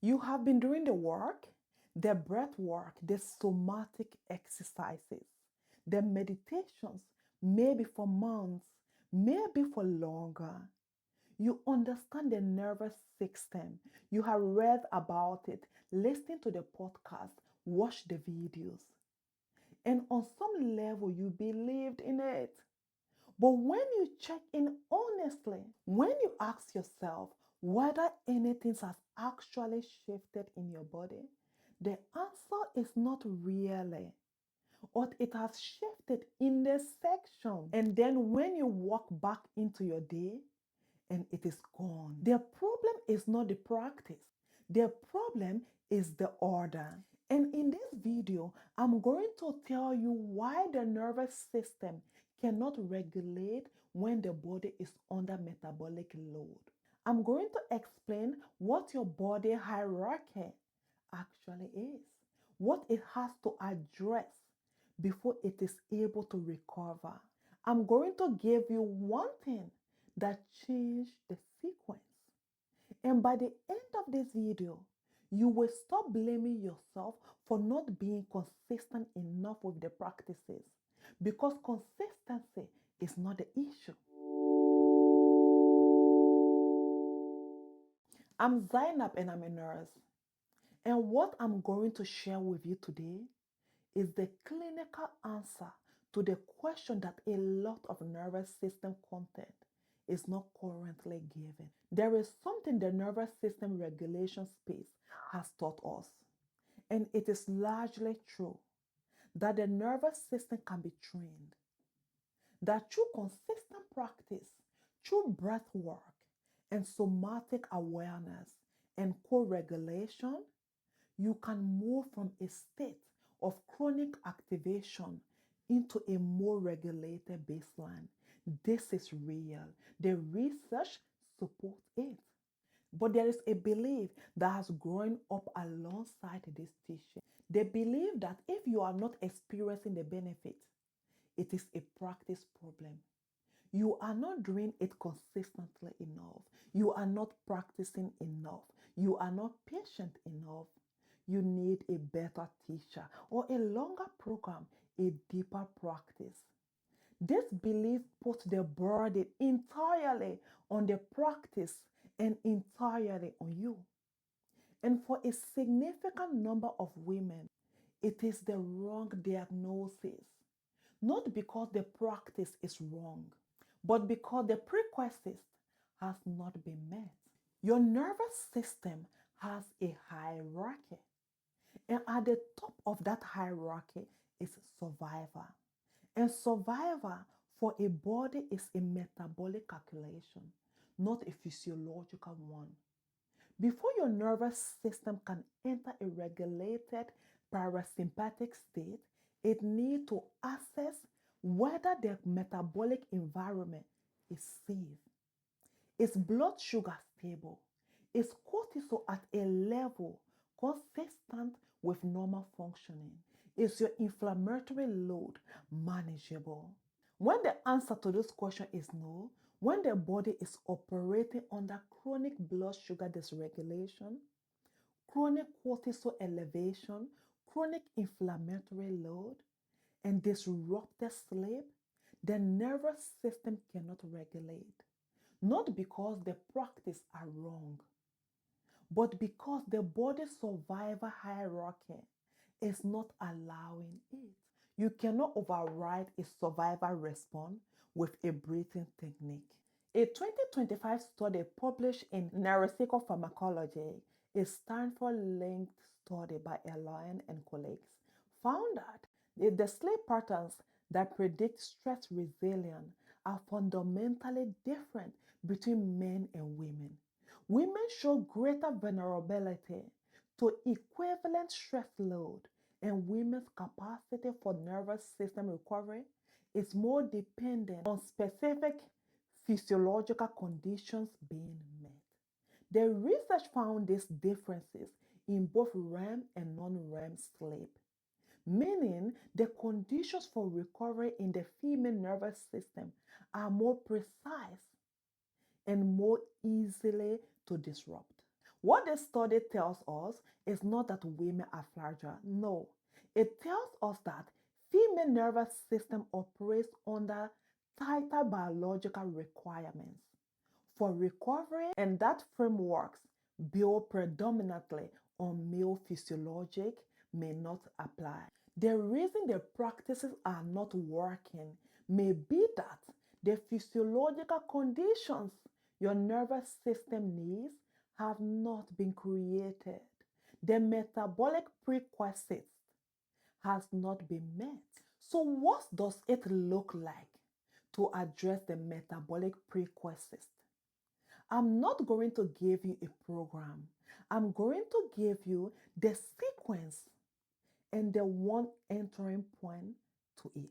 You have been doing the work, the breath work, the somatic exercises, the meditations, maybe for months, maybe for longer. You understand the nervous system. You have read about it, listened to the podcast, watched the videos. And on some level, you believed in it. But when you check in honestly, when you ask yourself whether anything has actually shifted in your body, the answer is not really. Or it has shifted in the section. And then when you walk back into your day, and it is gone. The problem is not the practice. The problem is the order. And in this video, I'm going to tell you why the nervous system cannot regulate when the body is under metabolic load. I'm going to explain what your body hierarchy actually is, what it has to address before it is able to recover. I'm going to give you one thing that changed the sequence. And by the end of this video, you will stop blaming yourself for not being consistent enough with the practices, because consistency is not the issue. I'm Zainab and I'm a nurse. And what I'm going to share with you today is the clinical answer to the question that a lot of nervous system content is not currently given. There is something the nervous system regulation space has taught us, and it is largely true, that the nervous system can be trained, that through consistent practice, through breath work and somatic awareness and co-regulation, you can move from a state of chronic activation into a more regulated baseline. This is real. The research supports it. But there is a belief that has grown up alongside this teaching. The belief that if you are not experiencing the benefit, it is a practice problem. You are not doing it consistently enough. You are not practicing enough. You are not patient enough. You need a better teacher or a longer program, a deeper practice. This belief puts the burden entirely on the practice and entirely on you. And for a significant number of women, it is the wrong diagnosis. Not because the practice is wrong, but because the prerequisite has not been met. Your nervous system has a hierarchy. And at the top of that hierarchy is survival. And survival for a body is a metabolic calculation, not a physiological one. Before your nervous system can enter a regulated parasympathetic state, it needs to assess whether the metabolic environment is safe. Is blood sugar stable? Is cortisol at a level consistent with normal functioning? Is your inflammatory load manageable? When the answer to this question is no, when the body is operating under chronic blood sugar dysregulation, chronic cortisol elevation, chronic inflammatory load, and disrupted sleep, the nervous system cannot regulate. Not because the practice are wrong, but because the body's survival hierarchy is not allowing it. You cannot override a survival response with a breathing technique. A 2025 study published in Neuropsychopharmacology, a Stanford-linked study by Elian and colleagues, found that the sleep patterns that predict stress resilience are fundamentally different between men and women. Women show greater vulnerability to equivalent stress load, and women's capacity for nervous system recovery is more dependent on specific physiological conditions being met. The research found these differences in both REM and non-REM sleep, meaning the conditions for recovery in the female nervous system are more precise and more easily to disrupt. What this study tells us is not that women are fragile. No, it tells us that female nervous system operates under tighter biological requirements for recovery, and that frameworks built predominantly on male physiologic may not apply. The reason the practices are not working may be that the physiological conditions your nervous system needs have not been created. The metabolic prerequisites has not been met. So what does it look like to address the metabolic prerequisites? I'm not going to give you a program. I'm going to give you the sequence and the one entering point to it.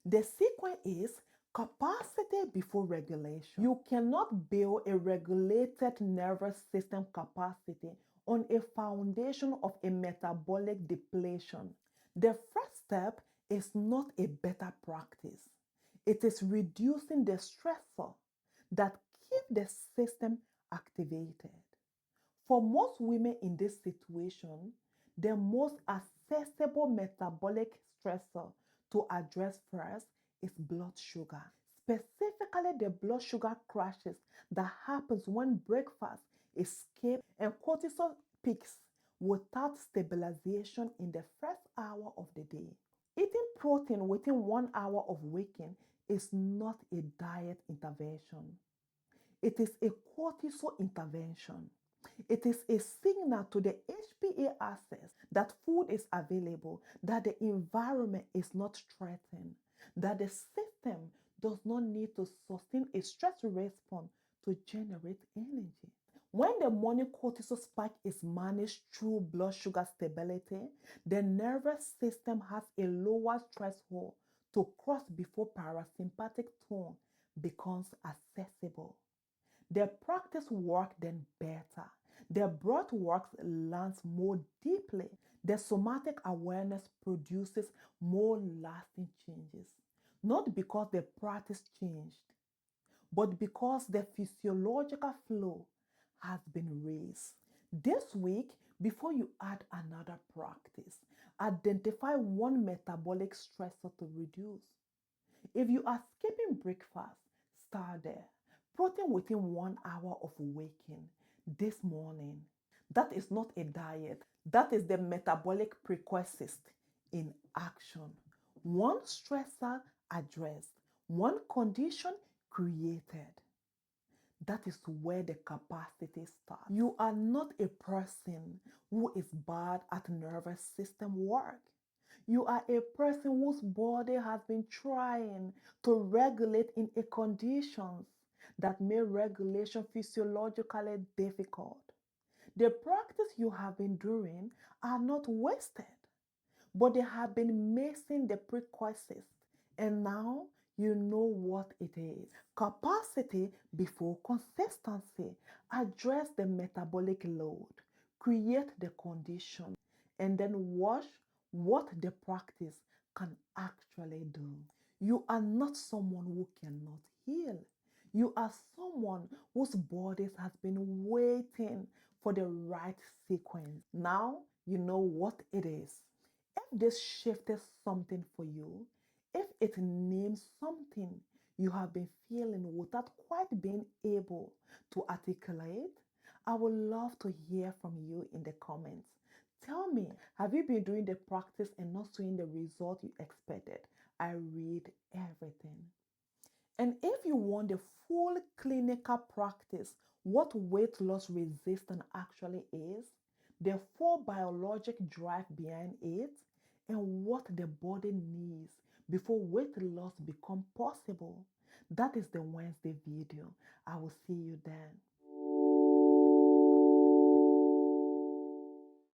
The sequence is capacity before regulation. You cannot build a regulated nervous system capacity on a foundation of a metabolic depletion. The first step is not a better practice. It is reducing the stressor that keep the system activated. For most women in this situation, the most accessible metabolic stressor to address first is blood sugar. Specifically, the blood sugar crashes that happens when breakfast is skipped and cortisol peaks without stabilization in the first hour of the day. Eating protein within 1 hour of waking is not a diet intervention. It is a cortisol intervention. It is a signal to the HPA axis that food is available, that the environment is not threatened, that the system does not need to sustain a stress response to generate energy. When the morning cortisol spike is managed through blood sugar stability, the nervous system has a lower threshold to cross before parasympathetic tone becomes accessible. The practice works then better. The breath work lands more deeply. The somatic awareness produces more lasting changes. Not because the practice changed, but because the physiological flow has been raised. This week, before you add another practice, identify one metabolic stressor to reduce. If you are skipping breakfast, start there. Protein within 1 hour of waking this morning. That is not a diet. That is the metabolic prerequisite in action. One stressor addressed, one condition created. That is where the capacity starts. You are not a person who is bad at nervous system work. You are a person whose body has been trying to regulate in a conditions that make regulation physiologically difficult. The practice you have been doing are not wasted, but they have been missing the prerequisites, and now you know what it is. Capacity before consistency. Address the metabolic load, create the condition, and then watch what the practice can actually do. You are not someone who cannot heal. You are someone whose body has been waiting for the right sequence. Now you know what it is. If this shifted something for you, if it names something you have been feeling without quite being able to articulate, I would love to hear from you in the comments. Tell me, have you been doing the practice and not seeing the result you expected? I read everything. And if you want the full clinical practice, what weight loss resistance actually is, the full biologic drive behind it, and what the body needs before weight loss become possible, that is the Wednesday video. I will see you then.